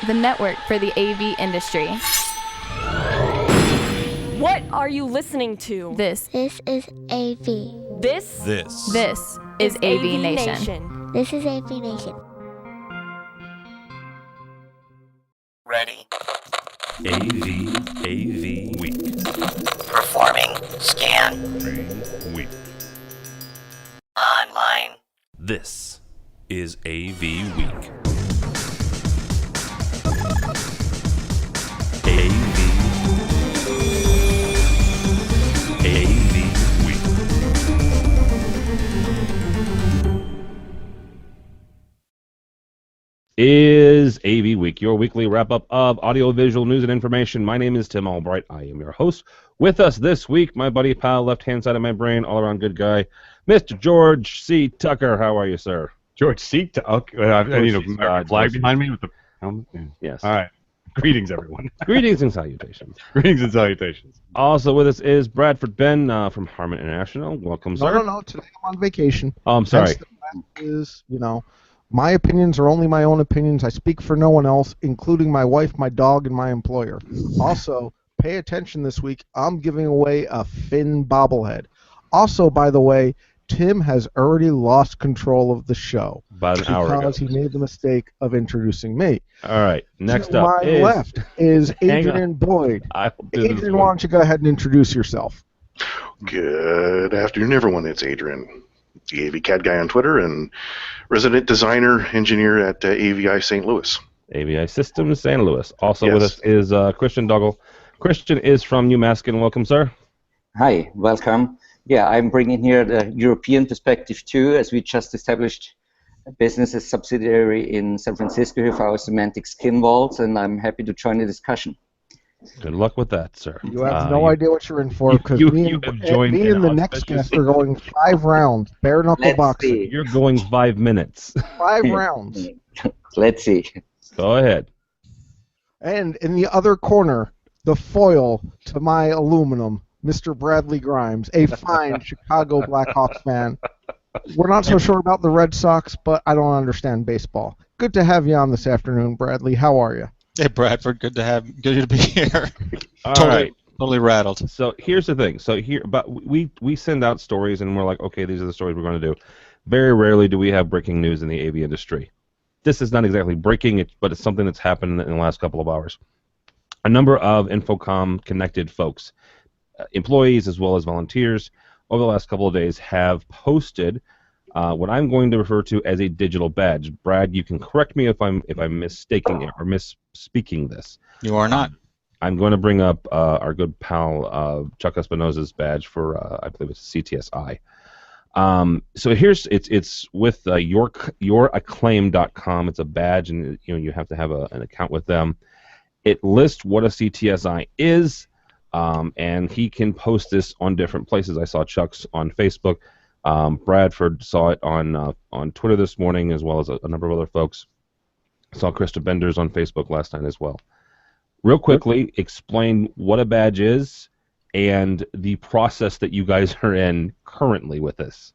the network for the AV industry. What are you listening to? This is AV. This is AVNation. This is AVNation. Ready. AVWeek. Performing scan. Week. Online. This is AVWeek. AVWeek. Is AV Week, your weekly wrap-up of audiovisual news and information. My name is Tim Albright. I am your host. With us this week, my buddy, pal, left-hand side of my brain, all-around good guy, Mr. George C. Tucker. How are you, sir? George C. Okay, I need a flag behind me with the helmet. Yes. All right. Greetings, everyone. Greetings and salutations. Greetings and salutations. Also with us is Bradford Ben from Harmon International. Welcome, sir. No. Today I'm on vacation. Oh, I'm sorry. My opinions are only my own opinions. I speak for no one else, including my wife, my dog, and my employer. Also, pay attention this week. I'm giving away a Finn bobblehead. Also, by the way, Tim has already lost control of the show. About an hour ago. Because he made the mistake of introducing me. All right. Next to up my is... left is Adrian Boyd. Adrian, why don't you go ahead and introduce yourself? Good afternoon, everyone. It's Adrian, the AV CAD guy on Twitter and resident designer engineer at AVI St. Louis. AVI Systems St. Louis. Also Yes. with us is Christian Duggle. Christian is from UMasskin. Welcome, sir. Hi, welcome. Yeah, I'm bringing here the European perspective too, as we just established a business as subsidiary in San Francisco here for our semantic skin walls, and I'm happy to join the discussion. Good luck with that, sir. You have no idea what you're in for, because me and the next guest are going 5 rounds, bare knuckle boxing. You're going 5 minutes. 5 rounds. Let's see. Go ahead. And in the other corner, the foil to my aluminum, Mr. Bradley Grimes, a fine Chicago Blackhawks fan. We're not so sure about the Red Sox, but I don't understand baseball. Good to have you on this afternoon, Bradley. How are you? Hey, Bradford. Good to be here. All totally, right. Totally rattled. So here's the thing. But we send out stories, and we're like, okay, these are the stories we're going to do. Very rarely do we have breaking news in the AV industry. This is not exactly breaking, but it's something that's happened in the last couple of hours. A number of InfoComm connected folks, employees as well as volunteers, over the last couple of days have posted what I'm going to refer to as a digital badge. Brad, you can correct me if I'm mistaking it or misspeaking this. You are not. I'm going to bring up our good pal Chuck Espinosa's badge for I believe it's CTSI. So here's it's with youracclaim.com. It's a badge, and you have to have an account with them. It lists what a CTSI is. And he can post this on different places. I saw Chuck's on Facebook. Bradford saw it on Twitter this morning, as well as a number of other folks. I saw Krista Bender's on Facebook last night as well. Real quickly, explain what a badge is and the process that you guys are in currently with this.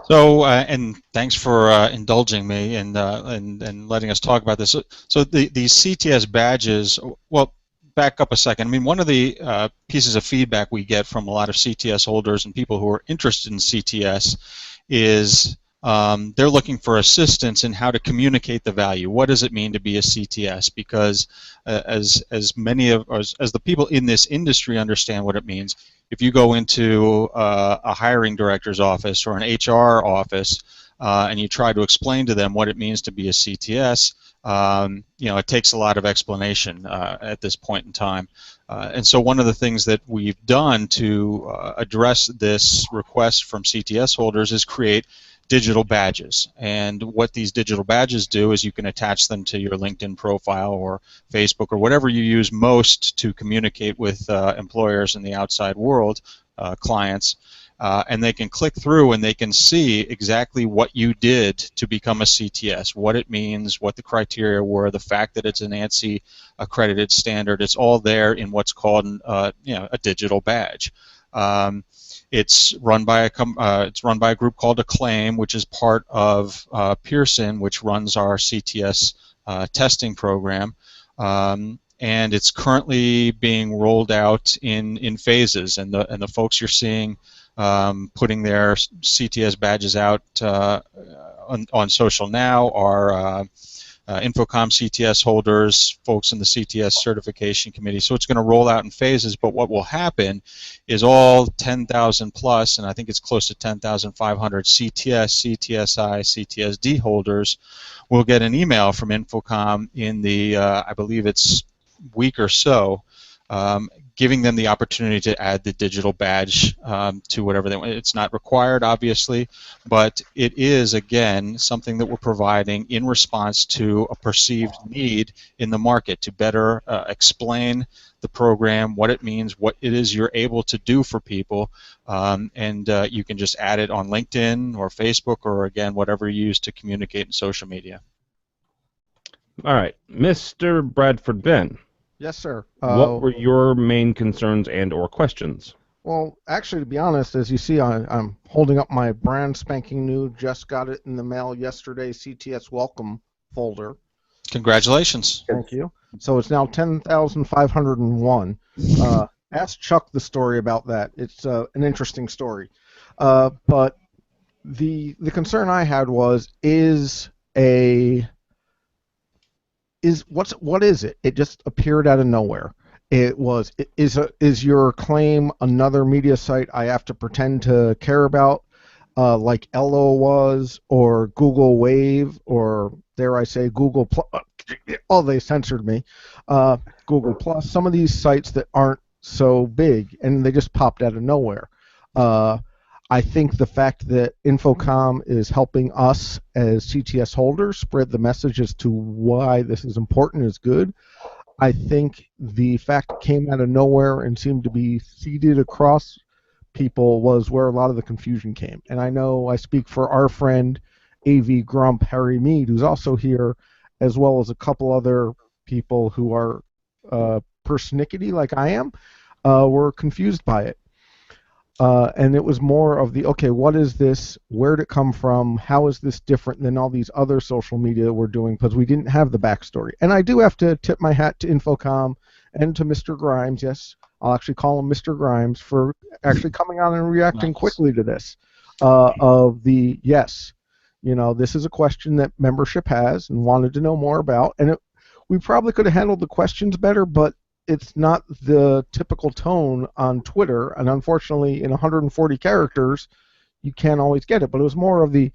So, and thanks for indulging me and letting us talk about this. So these CTS badges, well, back up a second. I mean, one of the pieces of feedback we get from a lot of CTS holders and people who are interested in CTS is they're looking for assistance in how to communicate the value. What does it mean to be a CTS? Because as the people in this industry understand what it means, if you go into a hiring director's office or an HR office and you try to explain to them what it means to be a CTS, it takes a lot of explanation at this point in time. And so one of the things that we've done to address this request from CTS holders is create digital badges. And what these digital badges do is you can attach them to your LinkedIn profile or Facebook or whatever you use most to communicate with employers in the outside world, clients. And they can click through and they can see exactly what you did to become a CTS, what it means, what the criteria were, the fact that it's an ANSI accredited standard. It's all there in what's called a digital badge. It's run by a group called Acclaim, which is part of Pearson, which runs our CTS testing program. And it's currently being rolled out in phases, and the folks you're seeing putting their CTS badges out on social now are InfoComm CTS holders, folks in the CTS certification committee. So it's going to roll out in phases, but what will happen is all 10,000 plus, and I think it's close to 10,500 CTS, CTSI, CTSD holders will get an email from InfoComm in the, I believe it's week or so, giving them the opportunity to add the digital badge to whatever they want. It's not required, obviously, but it is, again, something that we're providing in response to a perceived need in the market to better explain the program, what it means, what it is you're able to do for people, and you can just add it on LinkedIn or Facebook or, again, whatever you use to communicate in social media. All right, Mr. Bradford Ben. Yes, sir. What were your main concerns and or questions? Well, actually, to be honest, as you see, I'm holding up my brand spanking new, just got it in the mail yesterday, CTS Welcome folder. Congratulations. Thank you. So it's now 10,501. Ask Chuck the story about that. It's an interesting story. But the concern I had was, what is it? It just appeared out of nowhere. Is your claim another media site I have to pretend to care about, like Ello was, or Google Wave, or dare I say Google Plus? Oh, they censored me. Google Plus. Some of these sites that aren't so big, and they just popped out of nowhere. I think the fact that InfoComm is helping us as CTS holders spread the message as to why this is important is good. I think the fact it came out of nowhere and seemed to be seeded across people was where a lot of the confusion came. And I know I speak for our friend AV Grump, Harry Mead, who's also here, as well as a couple other people who are persnickety like I am, were confused by it. And it was more of the, okay, what is this? Where did it come from? How is this different than all these other social media we're doing? Because we didn't have the backstory. And I do have to tip my hat to InfoComm and to Mr. Grimes. Yes, I'll actually call him Mr. Grimes for actually coming on and reacting quickly to this. Yes, this is a question that membership has and wanted to know more about. And we probably could have handled the questions better, but it's not the typical tone on Twitter, and unfortunately in 140 characters you can't always get it, but it was more of the,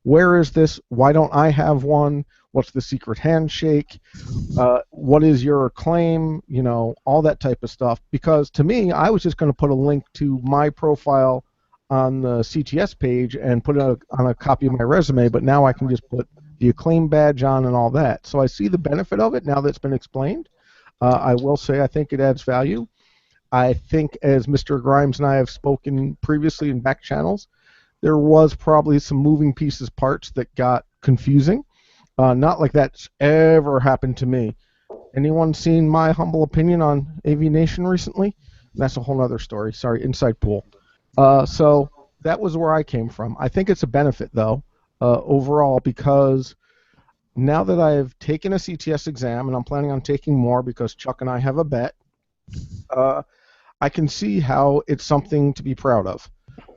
where is this, why don't I have one, what's the secret handshake, what is your claim, all that type of stuff, because to me, I was just going to put a link to my profile on the CTS page and put it on a copy of my resume, but now I can just put the acclaim badge on and all that. So I see the benefit of it now that it's been explained. I will say I think it adds value. I think, as Mr. Grimes and I have spoken previously in back channels, there was probably some moving pieces parts that got confusing. Not like that's ever happened to me. Anyone seen my humble opinion on AVNation recently? That's a whole other story. Sorry, inside pool. So that was where I came from. I think it's a benefit, though, overall, because now that I've taken a CTS exam, and I'm planning on taking more because Chuck and I have a bet, I can see how it's something to be proud of.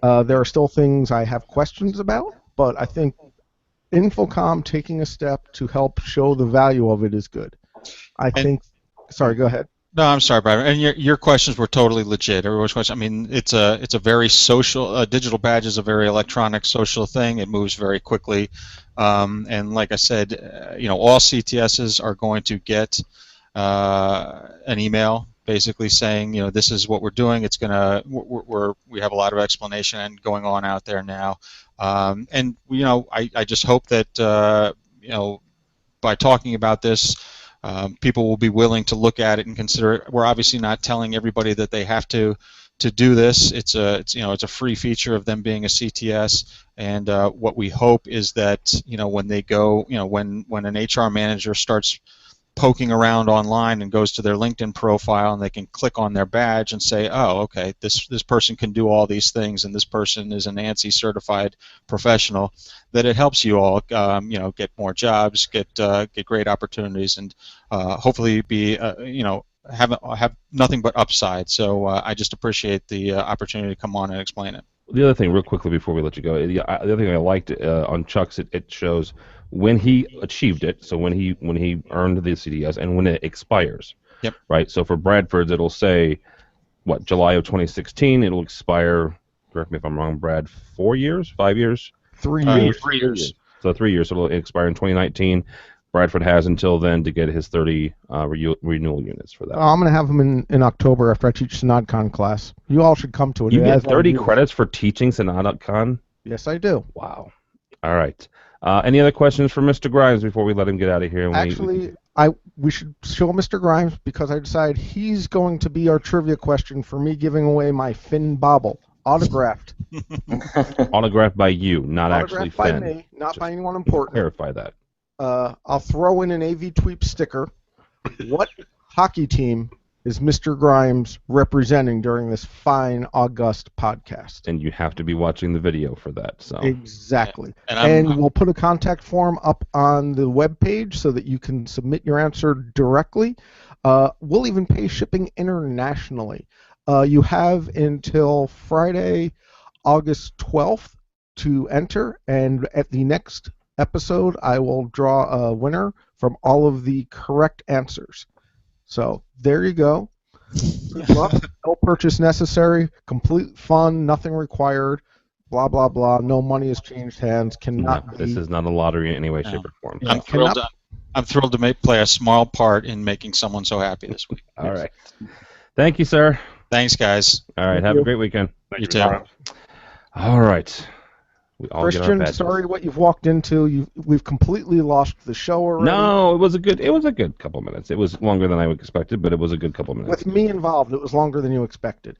There are still things I have questions about, but I think InfoComm taking a step to help show the value of it is good. Sorry, go ahead. No, I'm sorry, Brian. And your questions were totally legit. Everyone's question. I mean, it's a very social. Digital badge is a very electronic social thing. It moves very quickly, and like I said, all CTSs are going to get an email basically saying, this is what we're doing. It's gonna we have a lot of explanation going on out there now, and I just hope that by talking about this, people will be willing to look at it and consider it. We're obviously not telling everybody that they have to do this. It's a free feature of them being a CTS, and what we hope is that when they go, when an HR manager starts poking around online and goes to their LinkedIn profile, and they can click on their badge and say, oh, okay, this person can do all these things, and this person is an ANSI certified professional, that it helps you all get more jobs, get great opportunities, and hopefully be have nothing but upside. So I just appreciate the opportunity to come on and explain it. The other thing, real quickly before we let you go, the other thing I liked on Chuck's, it shows when he achieved it, so when he earned the CDS and when it expires. Yep. Right. So for Bradford's, it'll say, what, July of 2016. It'll expire. Correct me if I'm wrong, Brad. 4 years, 5 years, 3 years. 3 years. So 3 years. So it'll expire in 2019. Bradford has until then to get his 30 renewal units for that. I'm going to have him in October after I teach SynodCon class. You all should come to it. You get 30 credits for teaching SynodCon? Yes, I do. Wow. All right. Any other questions for Mr. Grimes before we let him get out of here? Actually, we should show Mr. Grimes because I decided he's going to be our trivia question for me giving away my Finn Bobble. Autographed. Autographed by you, not actually Autographed by Finn. me, not by anyone important. Clarify that. I'll throw in an AV Tweep sticker. What hockey team is Mr. Grimes representing during this fine, august podcast? And you have to be watching the video for that. So Exactly. And we'll put a contact form up on the webpage so that you can submit your answer directly. We'll even pay shipping internationally. You have until Friday, August 12th to enter, and at the next episode, I will draw a winner from all of the correct answers. So there you go. Good luck. No purchase necessary. Complete fun. Nothing required. Blah blah blah. No money has changed hands. Cannot. This is not a lottery in any way, shape, or form. I'm thrilled to play a small part in making someone so happy this week. All right. Thank you, sir. Thanks, guys. All right. Have a great weekend. You too. All right. We all get our Christian, badges. sorry what you've walked into. We've completely lost the show already. No, it was a good couple minutes. It was longer than I expected, but it was a good couple minutes. With me involved, it was longer than you expected.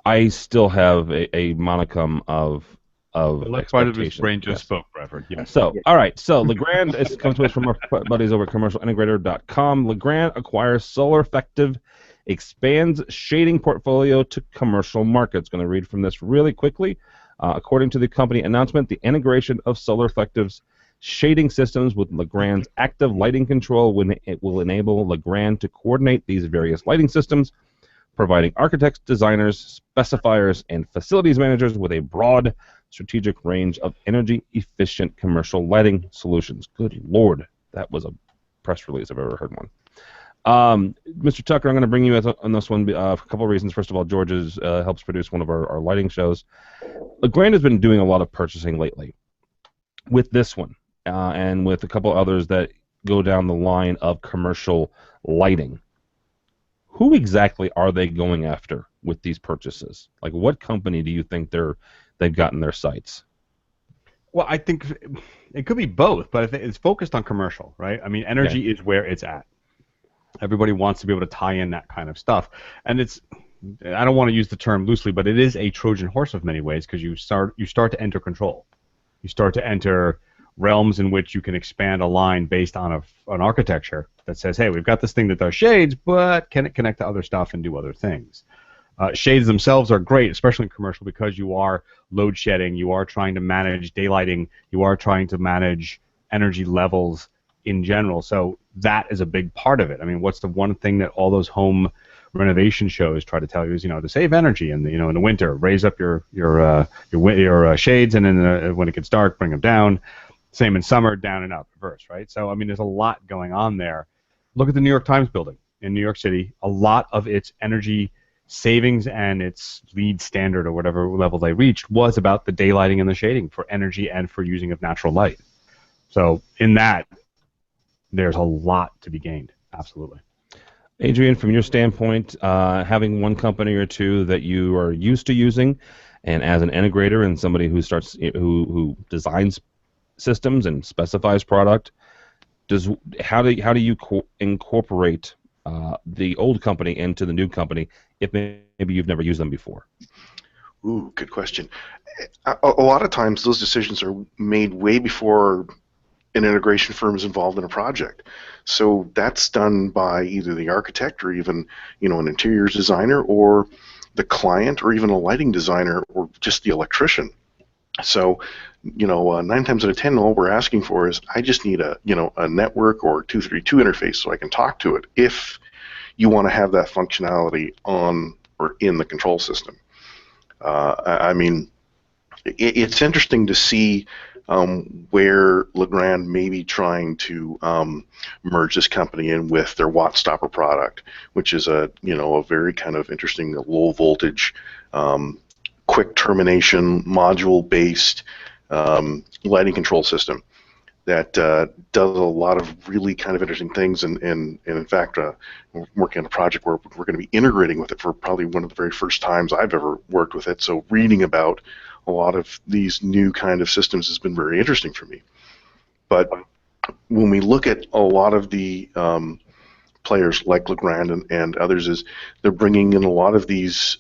I still have a monicum of The left side of his expectation. brain just Yes. spoke, Bradford. Yes. So, all right. So, Legrand comes to us from our buddies over at commercialintegrator.com. Legrand acquires solar effective, expands shading portfolio to commercial markets. Going to read from this really quickly. According to the company announcement, the integration of Solar Effective's shading systems with Legrand's active lighting control will enable Legrand to coordinate these various lighting systems, providing architects, designers, specifiers, and facilities managers with a broad strategic range of energy-efficient commercial lighting solutions. Good Lord, that was a press release if I've ever heard one. Mr. Tucker, I'm going to bring you on this one for a couple of reasons. First of all, George helps produce one of our lighting shows. Legrand has been doing a lot of purchasing lately with this one and with a couple others that go down the line of commercial lighting. Who exactly are they going after with these purchases? Like, what company do you think they've got in their sights? Well, I think it could be both, but I think it's focused on commercial, right? I mean, energy is where it's at. Everybody wants to be able to tie in that kind of stuff, and I don't want to use the term loosely, but it is a Trojan horse of many ways because you start to enter control. You start to enter realms in which you can expand a line based on an architecture that says, hey, we've got this thing that does shades, but can it connect to other stuff and do other things? Shades themselves are great, especially in commercial, because you are load shedding, you are trying to manage daylighting, you are trying to manage energy levels in general. So that is a big part of it. I mean, what's the one thing that all those home renovation shows try to tell you is, to save energy in the winter, raise up your shades, and then when it gets dark, bring them down. Same in summer, down and up, reverse, right? So I mean, there's a lot going on there. Look at the New York Times building in New York City. A lot of its energy savings and its LEED standard or whatever level they reached was about the daylighting and the shading for energy and for using of natural light. So in that, there's a lot to be gained. Absolutely. Adrian, from your standpoint, having one company or two that you are used to using, and as an integrator and somebody who designs systems and specifies product, how do you incorporate the old company into the new company if maybe you've never used them before? Ooh, good question. A lot of times those decisions are made way before an integration firm is involved in a project. So that's done by either the architect or even, an interiors designer, or the client, or even a lighting designer, or just the electrician. So, 9 times out of 10, all we're asking for is, I just need a network or 232 interface so I can talk to it, if you want to have that functionality on or in the control system. It's interesting to see where Legrand may be trying to merge this company in with their Watt Stopper product, which is a very kind of interesting low voltage, quick termination module-based lighting control system that does a lot of really kind of interesting things. And in fact, we're working on a project where we're going to be integrating with it for probably one of the very first times I've ever worked with it. So reading about a lot of these new kind of systems has been very interesting for me. But when we look at a lot of the players like Legrand and others, is they're bringing in a lot of these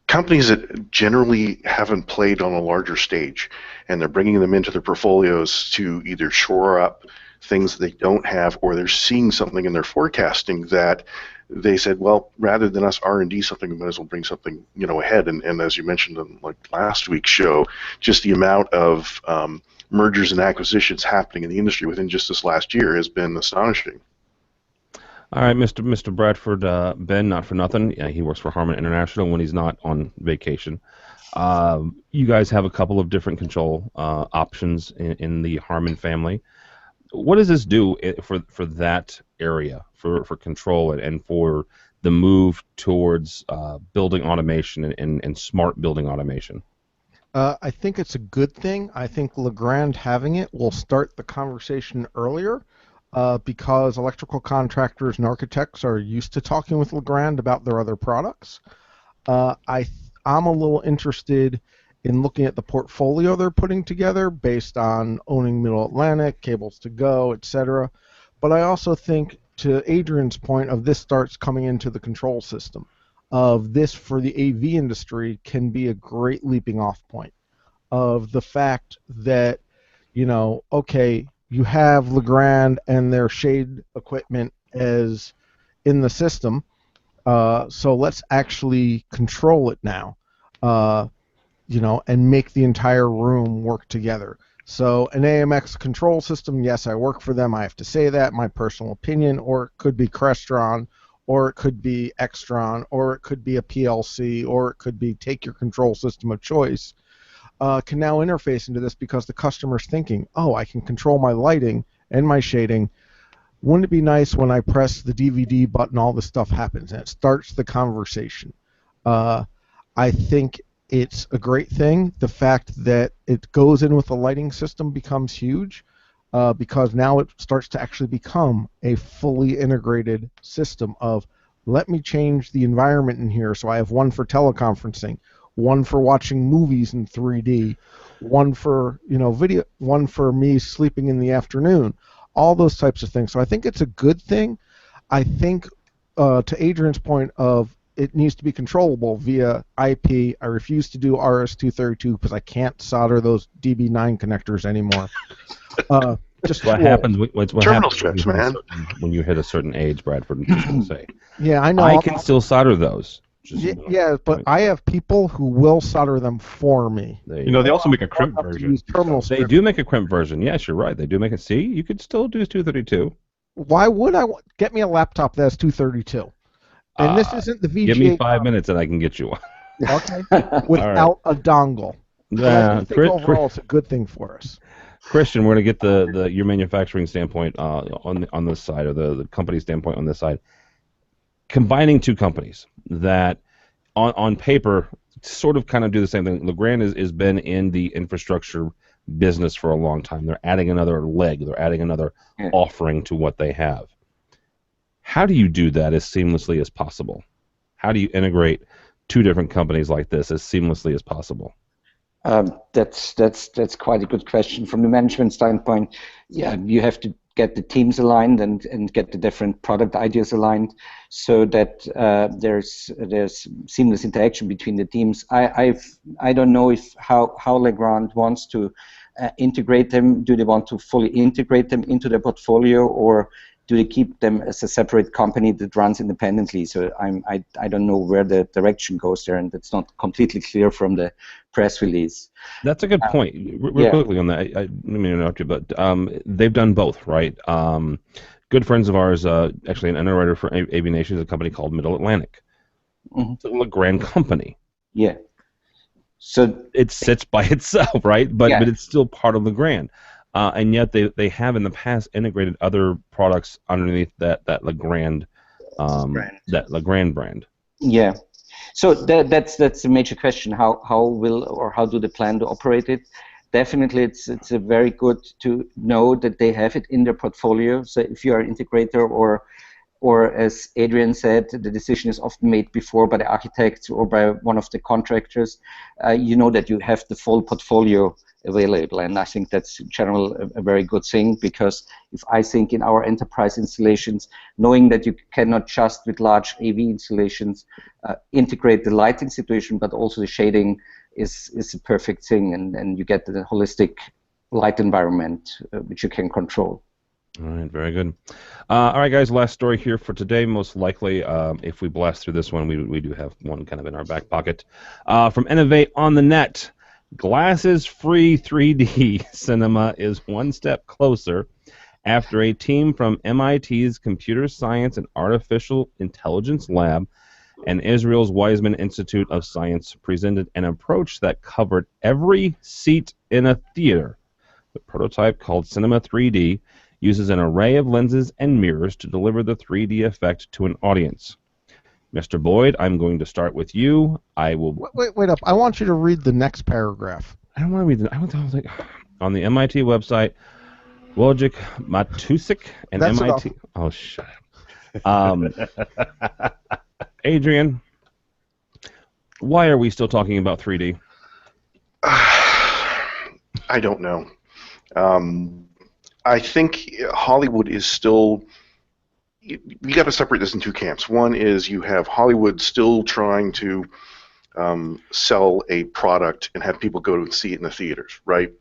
companies that generally haven't played on a larger stage, and they're bringing them into their portfolios to either shore up things that they don't have, or they're seeing something in their forecasting that they said, well, rather than us R&D something, we might as well bring something ahead. And as you mentioned in last week's show, just the amount of mergers and acquisitions happening in the industry within just this last year has been astonishing. All right, Mr. Bradford, Ben, not for nothing. He works for Harman International when he's not on vacation. You guys have a couple of different control options in the Harman family. What does this do for that area, for control and for the move towards building automation and smart building automation? I think it's a good thing. I think Legrand having it will start the conversation earlier. Because electrical contractors and architects are used to talking with Legrand about their other products. I'm a little interested in looking at the portfolio they're putting together based on owning Middle Atlantic, Cables to Go, etc. But I also think, to Adrian's point, of this starts coming into the control system. Of this for the AV industry can be a great leaping off point. Of the fact that, okay, you have Legrand and their shade equipment as in the system, so let's actually control it now, and make the entire room work together. So an AMX control system, yes, I work for them, I have to say that, my personal opinion, or it could be Crestron, or it could be Extron, or it could be a PLC, or it could be take your control system of choice. Can now interface into this because the customer's thinking, oh, I can control my lighting and my shading. Wouldn't it be nice when I press the DVD button, all this stuff happens, and it starts the conversation? I think it's a great thing. The fact that it goes in with the lighting system becomes huge, because now it starts to actually become a fully integrated system of, let me change the environment in here so I have one for teleconferencing, one for watching movies in 3D, one for video, one for me sleeping in the afternoon, all those types of things. So I think it's a good thing. I think, to Adrian's point of it needs to be controllable via IP, I refuse to do RS-232 because I can't solder those DB9 connectors anymore. Just what happens terminal strips, man. When you hit a certain age, Bradford, I'm just going to say. Yeah, I know. I can still solder those. Yeah, but I have people who will solder them for me. They also make a crimp version. They do make a crimp version. Yes, you're right. They do make it. See, you could still do 232. Why would I get me a laptop that's 232? And this isn't the VGA. Give me 5 minutes and I can get you one. Okay. Without a dongle. I think overall it's a good thing for us. Christian, we're going to get your manufacturing standpoint on this side, or the company standpoint on this side. Combining two companies that, on paper, sort of kind of do the same thing. Legrand has been in the infrastructure business for a long time. They're adding another leg. They're adding another offering to what they have. How do you do that as seamlessly as possible? How do you integrate two different companies like this as seamlessly as possible? That's quite a good question. From the management standpoint, yeah, you have to get the teams aligned and get the different product ideas aligned so that there's seamless interaction between the teams. I don't know how Legrand wants to integrate them? Do they want to fully integrate them into their portfolio, or do they keep them as a separate company that runs independently? So I don't know where the direction goes there, and that's not completely clear from the press release. That's a good point. Real quickly on that, I didn't mean to interrupt you, but they've done both, right? Good friends of ours, actually an underwriter for AVNation, is a company called Middle Atlantic. Mm-hmm. It's a Legrand company. Yeah. So it sits by itself, right? But it's still part of Legrand. And yet they have in the past integrated other products underneath that Legrand brand. Yeah. So that's a major question. How do they plan to operate it? Definitely, it's a very good to know that they have it in their portfolio. So if you are an integrator, or as Adrian said, the decision is often made before by the architects or by one of the contractors, you know that you have the full portfolio available. And I think that's in general a very good thing, because if I think in our enterprise installations, knowing that you cannot just with large AV installations integrate the lighting situation, but also the shading is a perfect thing, and you get the holistic light environment which you can control. All right, very good. All right, guys, last story here for today. Most likely, if we blast through this one, we do have one kind of in our back pocket. From Innovate on the Net, glasses-free 3D cinema is one step closer after a team from MIT's Computer Science and Artificial Intelligence Lab and Israel's Weizmann Institute of Science presented an approach that covered every seat in a theater. The prototype, called Cinema 3D, uses an array of lenses and mirrors to deliver the 3D effect to an audience. Mr. Boyd, I'm going to start with you. I will... Wait up. I want you to read the next paragraph. I don't want to read the... I was like, on the MIT website, Wojciech Matusik and That's MIT... enough. Oh, shut up. Adrian, why are we still talking about 3D? I don't know. I think Hollywood is still... You got to separate this in two camps. One is you have Hollywood still trying to sell a product and have people go to see it in the theaters, right?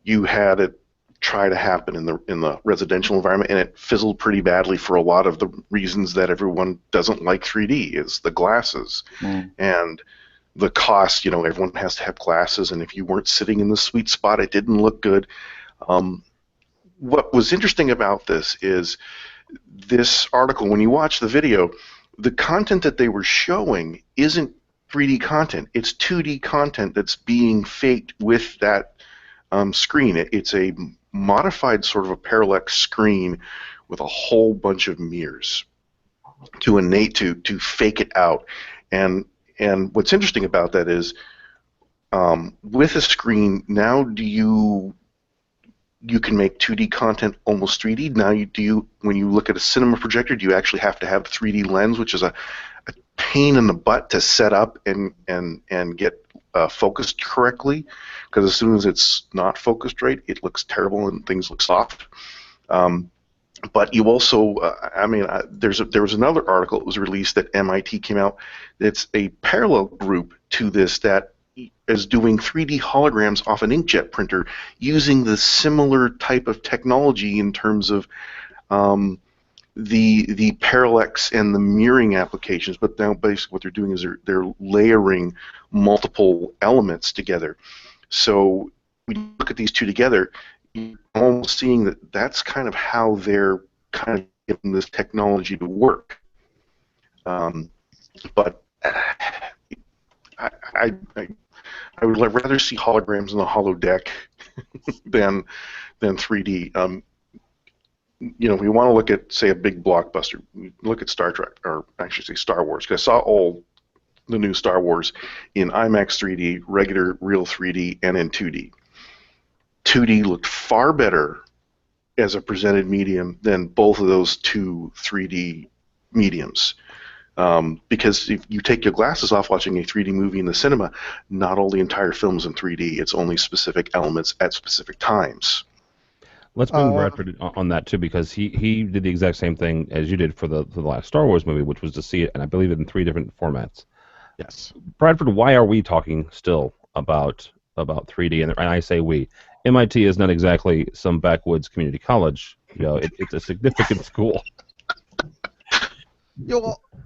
You had it try to happen in the residential environment, and it fizzled pretty badly for a lot of the reasons that everyone doesn't like 3D, is the glasses and the cost. You know, everyone has to have glasses, and if you weren't sitting in the sweet spot, it didn't look good. What was interesting about this is this article, when you watch the video, the content that they were showing isn't 3D content. It's 2D content that's being faked with that screen. It's a modified sort of a parallax screen with a whole bunch of mirrors to fake it out. And what's interesting about that is with a screen, now you can make 2D content almost 3D. Now, when you look at a cinema projector, do you actually have to have a 3D lens, which is a pain in the butt to set up and get focused correctly? Because as soon as it's not focused right, it looks terrible and things look soft. But you also, there was another article that was released that MIT came out. It's a parallel group to this that is doing 3D holograms off an inkjet printer using the similar type of technology in terms of the parallax and the mirroring applications. But now basically what they're doing is they're layering multiple elements together. So when you look at these two together, you're almost seeing that that's kind of how they're kind of getting this technology to work. But I would rather see holograms in the holodeck than 3D. You know, if we want to look at, say, a big blockbuster, look at Star Trek, or actually say Star Wars, because I saw all the new Star Wars in IMAX 3D, regular real 3D, and in 2D. 2D looked far better as a presented medium than both of those two 3D mediums. Because if you take your glasses off watching a 3D movie in the cinema, not all the entire film's in 3D. It's only specific elements at specific times. Let's bring Bradford on that too, because he did the exact same thing as you did for the last Star Wars movie, which was to see it, and I believe in 3 different formats. Yes. Bradford, why are we talking still about about 3D, and I say we. MIT is not exactly some backwoods community college. It's a significant school.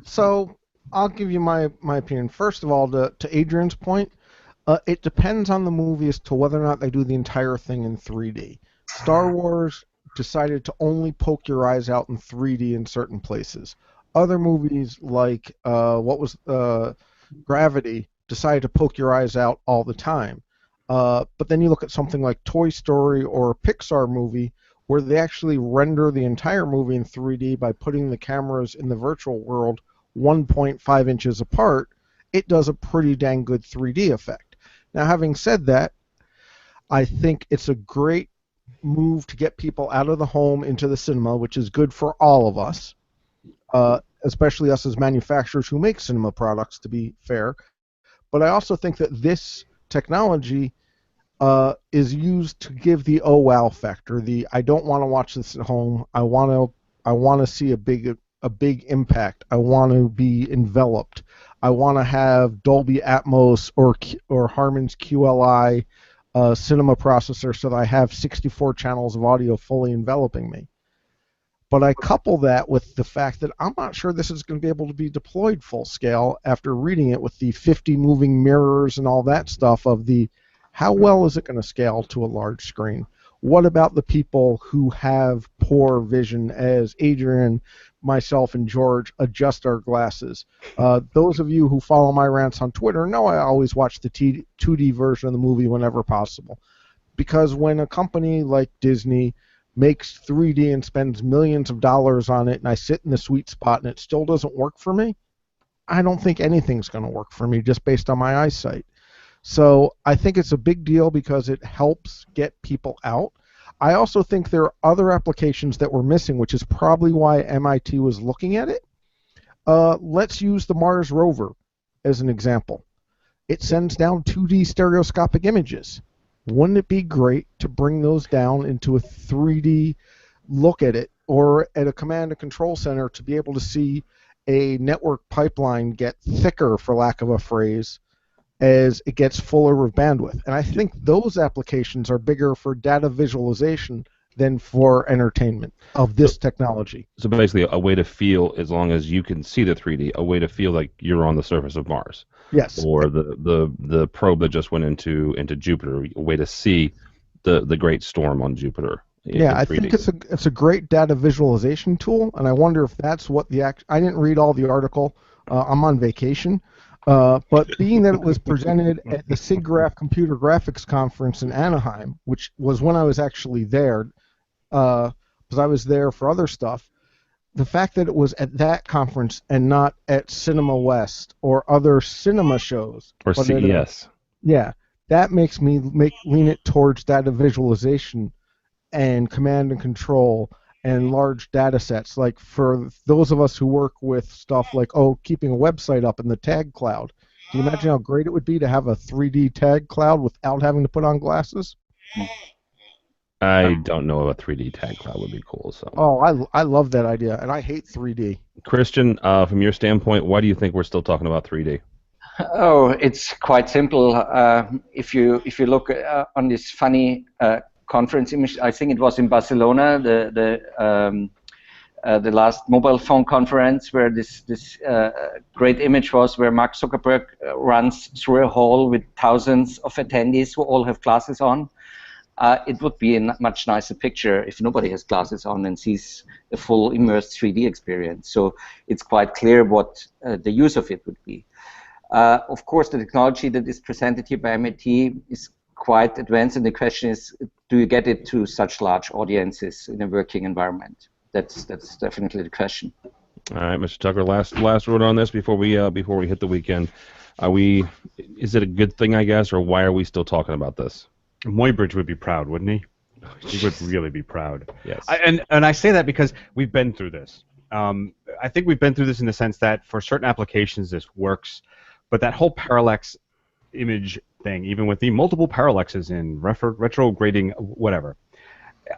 So I'll give you my opinion. First of all, to Adrian's point, it depends on the movie as to whether or not they do the entire thing in 3D. Star Wars decided to only poke your eyes out in 3D in certain places. Other movies like Gravity decided to poke your eyes out all the time. But then you look at something like Toy Story or a Pixar movie where they actually render the entire movie in 3D by putting the cameras in the virtual world 1.5 inches apart. It does a pretty dang good 3D effect. Now, having said that, I think it's a great move to get people out of the home into the cinema, which is good for all of us, especially us as manufacturers who make cinema products, to be fair. But I also think that this technology is used to give the oh wow factor. I don't want to watch this at home. I want to see a big impact. I want to be enveloped. I want to have Dolby Atmos or Harman's QLI cinema processor so that I have 64 channels of audio fully enveloping me. But I couple that with the fact that I'm not sure this is going to be able to be deployed full scale after reading it with the 50 moving mirrors and all that stuff of how well is it going to scale to a large screen? What about the people who have poor vision, as Adrian, myself, and George adjust our glasses? Those of you who follow my rants on Twitter know I always watch the 2D version of the movie whenever possible. Because when a company like Disney makes 3D and spends millions of dollars on it, and I sit in the sweet spot and it still doesn't work for me, I don't think anything's going to work for me just based on my eyesight. So I think it's a big deal because it helps get people out. I also think there are other applications that we're missing, which is probably why MIT was looking at it. Let's use the Mars rover as an example. It sends down 2D stereoscopic images. Wouldn't it be great to bring those down into a 3D look at it, or at a command and control center to be able to see a network pipeline get thicker, for lack of a phrase, as it gets fuller of bandwidth? And I think those applications are bigger for data visualization than for entertainment of this technology. So basically a way to feel, as long as you can see the 3D, a way to feel like you're on the surface of Mars. Yes. Or the probe that just went into Jupiter, a way to see the great storm on Jupiter. Yeah, I think it's a great data visualization tool, and I wonder if that's what I didn't read all the article. I'm on vacation. But being that it was presented at the SIGGRAPH Computer Graphics Conference in Anaheim, which was when I was actually there, because I was there for other stuff, the fact that it was at that conference and not at Cinema West or other cinema shows. Or CES. That makes me lean it towards data visualization and command and control and large data sets. Like for those of us who work with stuff like, keeping a website up in the tag cloud, can you imagine how great it would be to have a 3D tag cloud without having to put on glasses? I don't know if a 3D tag cloud would be cool. So. I love that idea, and I hate 3D. Christian, from your standpoint, why do you think we're still talking about 3D? Oh, it's quite simple. If you look on this funny conference image, I think it was in Barcelona, the last mobile phone conference, where this great image was, where Mark Zuckerberg runs through a hall with thousands of attendees who all have glasses on. It would be a much nicer picture if nobody has glasses on and sees a full immersed 3D experience. So it's quite clear what the use of it would be. Of course, the technology that is presented here by MIT is quite advanced, and the question is, do you get it to such large audiences in a working environment? That's definitely the question. All right, Mr. Tucker, last word on this before we hit the weekend. Is it a good thing, I guess, or why are we still talking about this? Muybridge would be proud, wouldn't he? He would really be proud. Yes. And I say that because we've been through this. I think we've been through this in the sense that for certain applications this works, but that whole parallax image thing, even with the multiple parallaxes in retrograding, whatever,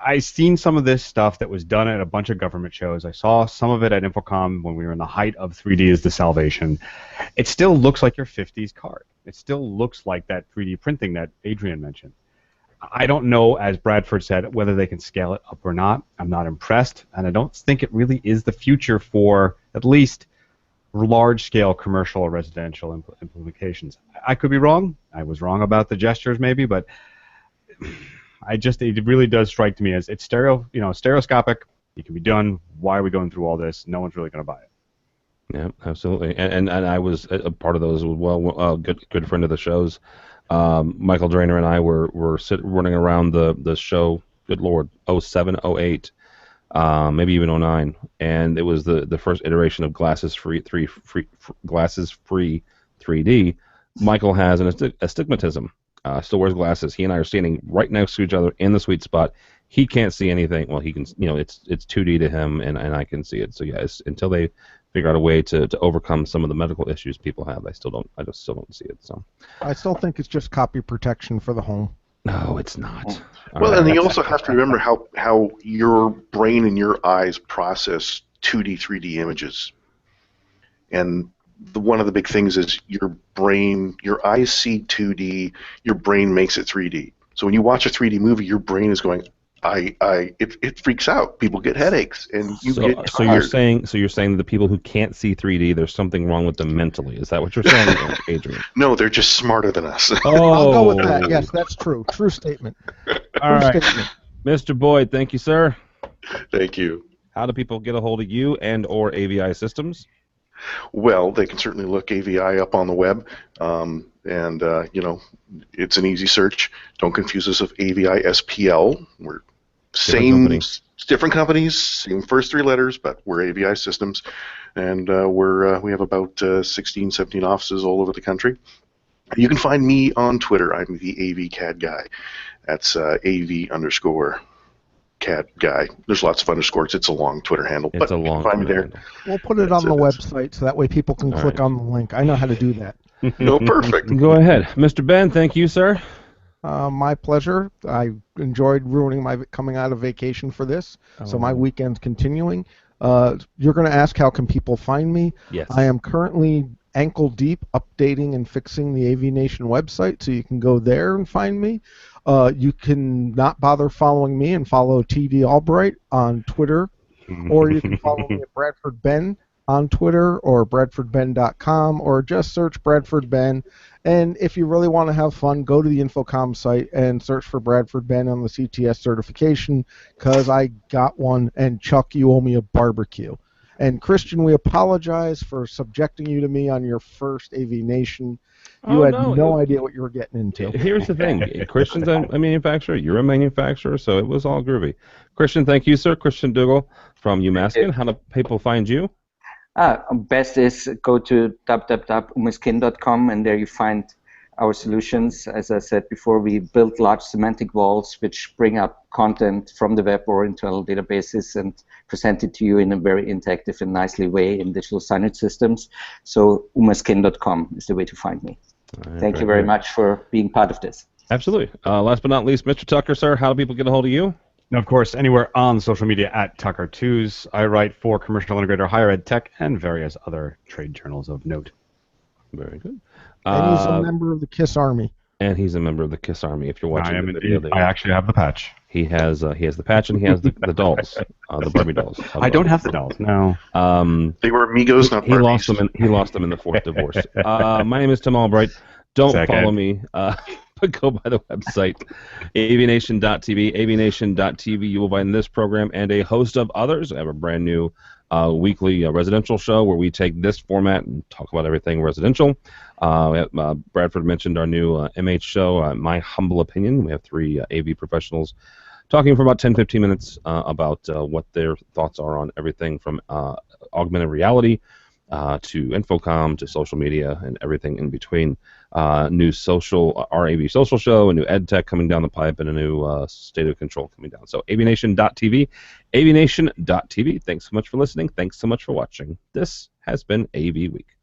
I've seen some of this stuff that was done at a bunch of government shows. I saw some of it at InfoComm when we were in the height of 3D is the salvation. It still looks like your 50s card. It still looks like that 3D printing that Adrian mentioned. I don't know, as Bradford said, whether they can scale it up or not. I'm not impressed, and I don't think it really is the future for at least large-scale commercial or residential implications. I could be wrong. I was wrong about the gestures, maybe, but it really does strike to me as it's stereoscopic. It can be done. Why are we going through all this? No one's really going to buy it. Yeah, absolutely. And I was a part of those as well. Good friend of the shows. Michael Drainer and I were running around the show. Good Lord, 07, 08, maybe even 09, and it was the first iteration of glasses free 3D. Michael has an astigmatism. Still wears glasses. He and I are standing right next to each other in the sweet spot. He can't see anything. Well, he can. It's 2D to him, and I can see it. So yeah, until they figure out a way to overcome some of the medical issues people have, I just still don't see it. So I still think it's just copy protection for the home. No, it's not. Well, and you also have to remember how your brain and your eyes process 2D, 3D images. And one of the big things is your eyes see 2D, your brain makes it 3D. So when you watch a 3D movie, your brain is going, it freaks out. People get headaches, and you get tired. So you're saying that the people who can't see 3D, there's something wrong with them mentally. Is that what you're saying, Adrian? No, they're just smarter than us. Oh. I'll go with that. Yes, that's true. True statement. All right. Mr. Boyd, thank you, sir. Thank you. How do people get a hold of you and or AVI Systems? Well, they can certainly look AVI up on the web, and it's an easy search. Don't confuse us with AVI SPL. We're different companies, same first three letters, but we're AVI Systems, and we have about 16, 17 offices all over the country. You can find me on Twitter. I'm the AV CAD guy. That's AV_CAD guy. There's lots of underscores. It's a long Twitter handle. It's a long find me there. handle. We'll put it on the website so that way people can click on the link. I know how to do that. No, perfect. Go ahead. Mr. Ben, thank you, sir. My pleasure. I enjoyed ruining my coming out of vacation for this, so my weekend's continuing. You're going to ask how can people find me? Yes. I am currently ankle deep updating and fixing the AVNation website, so you can go there and find me. You can not bother following me and follow TD Albright on Twitter, or you can follow me at Bradford Ben on Twitter or bradfordben.com, or just search Bradford Ben. And if you really want to have fun, go to the InfoComm site and search for Bradford Ben on the CTS certification, because I got one, and Chuck, you owe me a barbecue. And Christian, we apologize for subjecting you to me on your first AVNation. You had no idea what you were getting into. Here's the thing. Christian's a manufacturer. You're a manufacturer, so it was all groovy. Christian, thank you, sir. Christian Dougal from UMasskin. How do people find you? Best is go to www.umaskin.com, and there you find our solutions. As I said before, we build large semantic walls which bring up content from the web or internal databases and present it to you in a very interactive and nicely way in digital signage systems. So umaskin.com is the way to find me. Right, Thank you very much for being part of this. Absolutely. Last but not least, Mr. Tucker, sir, how do people get a hold of you? And of course, anywhere on social media at Tucker2s. I write for Commercial Integrator, Higher Ed Tech, and various other trade journals of note. Very good. And he's a member of the KISS Army. And he's a member of the KISS Army. If you're watching the video, I actually have the patch. He has the patch, and he has the dolls, the Barbie dolls. I don't have the dolls. No. They were amigos, not Barbies. He lost them in the fourth divorce. My name is Tim Albright. Don't follow me, but go by the website, AVNation.tv. AVNation.tv. You will find this program and a host of others. I have a brand new weekly residential show where we take this format and talk about everything residential. Bradford mentioned our new MH show, My Humble Opinion. We have three AV professionals talking for about 10-15 minutes about what their thoughts are on everything from augmented reality to InfoComm to social media and everything in between. New our AV social show, a new ed tech coming down the pipe, and a new state of control coming down. So AVNation.tv, AVNation.tv. Thanks so much for listening. Thanks so much for watching. This has been AV Week.